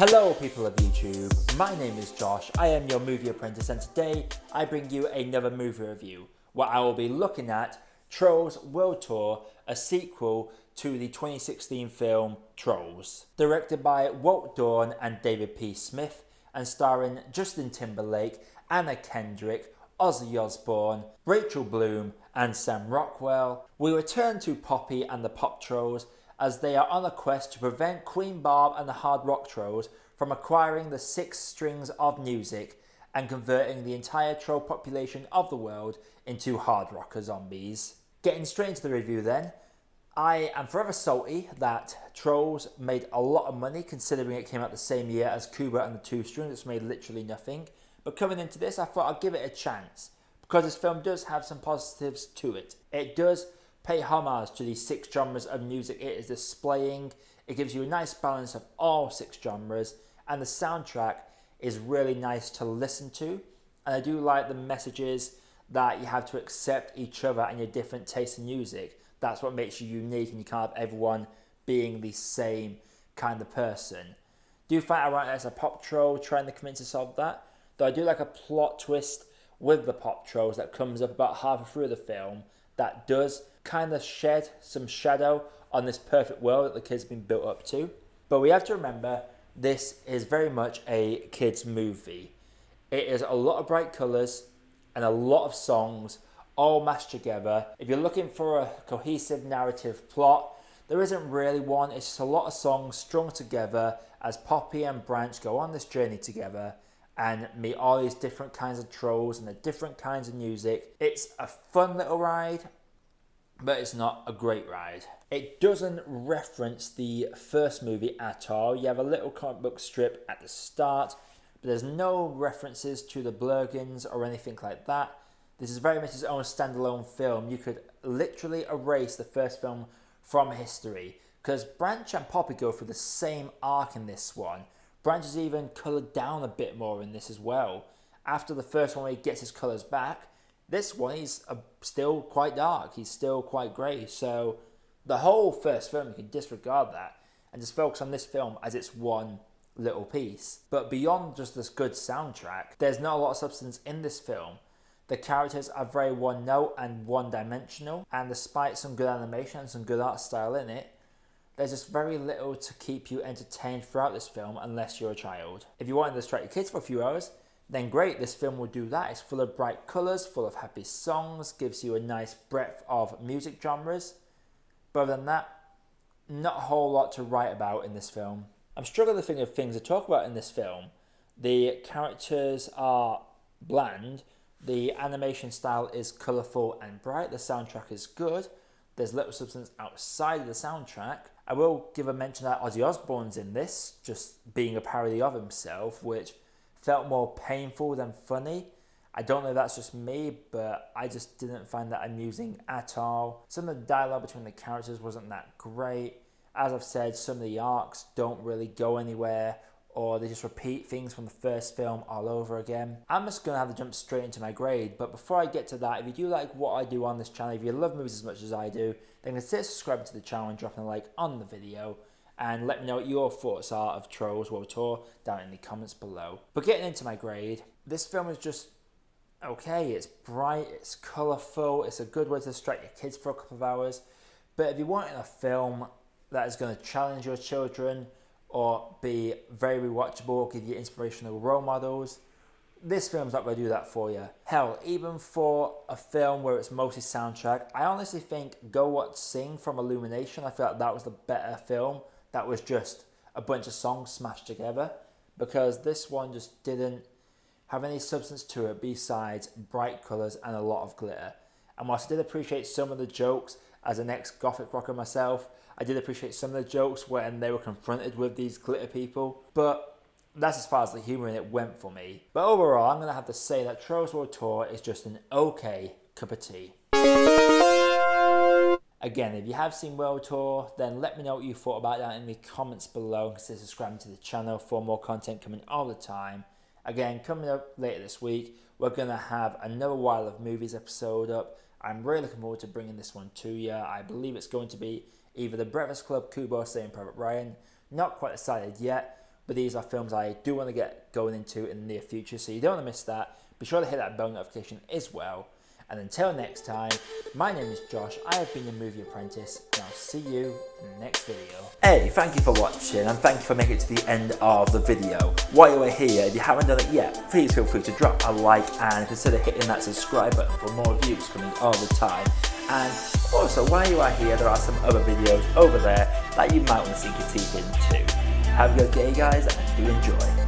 Hello people of YouTube, my name is Josh, I am your Movie Apprentice, and today I bring you another movie review where I will be looking at Trolls World Tour, a sequel to the 2016 film Trolls. Directed by Walt, Dohrn and David P. Smith and starring Justin Timberlake, Anna Kendrick, Ozzy Osbourn, Rachel Bloom and Sam Rockwell. We return to Poppy and the Pop Trolls as they are on a quest to prevent Queen Barb and the Hard Rock Trolls from acquiring the 6 strings of music and converting the entire troll population of the world into hard rocker zombies. Getting straight into the review then, I am forever salty that Trolls made a lot of money considering it came out the same year as Kuba and the Two Strings, which made literally nothing. But coming into this, I thought I'd give it a chance because this film does have some positives to it. It does pay homage to the 6 genres of music it is displaying. It gives you a nice balance of all 6 genres, and the soundtrack is really nice to listen to. And I do like the messages that you have to accept each other and your different tastes in music. That's what makes you unique, and you can't have everyone being the same kind of person. Do you find ironic as a pop troll trying to convince us of that? Though I do like a plot twist with the pop trolls that comes up about halfway through the film that does kind of shed some shadow on this perfect world that the kids have been built up to. But we have to remember, this is very much a kids movie. It is a lot of bright colours and a lot of songs all mashed together. If you're looking for a cohesive narrative plot, there isn't really one. It's just a lot of songs strung together as Poppy and Branch go on this journey together and meet all these different kinds of trolls and the different kinds of music. It's a fun little ride, but it's not a great ride. It doesn't reference the first movie at all. You have a little comic book strip at the start, but there's no references to the Blurgins or anything like that. This is very much its own standalone film. You could literally erase the first film from history because Branch and Poppy go through the same arc in this one. Branch is even coloured down a bit more in this as well. After the first one where he gets his colours back, this one he's still quite dark. He's still quite grey. So the whole first film, you can disregard that and just focus on this film as it's one little piece. But beyond just this good soundtrack, there's not a lot of substance in this film. The characters are very one note and one dimensional, and despite some good animation and some good art style in it, there's just very little to keep you entertained throughout this film unless you're a child. If you want to distract your kids for a few hours, then great, this film will do that. It's full of bright colours, full of happy songs, gives you a nice breadth of music genres. But other than that, not a whole lot to write about in this film. I'm struggling to think of things to talk about in this film. The characters are bland, the animation style is colourful and bright, the soundtrack is good, there's little substance outside of the soundtrack. I will give a mention that Ozzy Osbourne's in this, just being a parody of himself, which felt more painful than funny. I don't know if that's just me, but I just didn't find that amusing at all. Some of the dialogue between the characters wasn't that great. As I've said, some of the arcs don't really go anywhere, or they just repeat things from the first film all over again. I'm just going to have to jump straight into my grade, but before I get to that, if you do like what I do on this channel, if you love movies as much as I do, then consider subscribing to the channel and dropping a like on the video, and let me know what your thoughts are of Trolls World Tour down in the comments below. But getting into my grade, this film is just okay. It's bright, it's colourful, it's a good way to distract your kids for a couple of hours. But if you're wanting a film that is going to challenge your children or be very rewatchable or give you inspirational role models, this film's not going to do that for you. Hell, even for a film where it's mostly soundtrack, I honestly think Go Watch Sing from Illumination, I feel like that was the better film. That was just a bunch of songs smashed together, because this one just didn't have any substance to it besides bright colours and a lot of glitter. And whilst I did appreciate some of the jokes, as an ex-gothic rocker myself, I did appreciate some of the jokes when they were confronted with these glitter people, but that's as far as the humour in it went for me. But overall, I'm going to have to say that Trolls World Tour is just an okay cup of tea. Again, if you have seen World Tour, then let me know what you thought about that in the comments below, and consider subscribing to the channel for more content coming all the time. Again, coming up later this week, we're going to have another Wild of Movies episode up. I'm really looking forward to bringing this one to you. I believe it's going to be either The Breakfast Club, Kubo, or Saving Private Ryan. Not quite decided yet. but these are films I do want to get going into in the near future, so you don't want to miss that. Be sure to hit that bell notification as well. And until next time, my name is Josh, I have been your Movie Apprentice, and I'll see you in the next video. Hey, thank you for watching, and thank you for making it to the end of the video. While you are here, if you haven't done it yet, please feel free to drop a like and consider hitting that subscribe button for more reviews coming all the time. And also, while you are here, there are some other videos over there that you might want to sink your teeth into. Have a good day, guys, and do enjoy.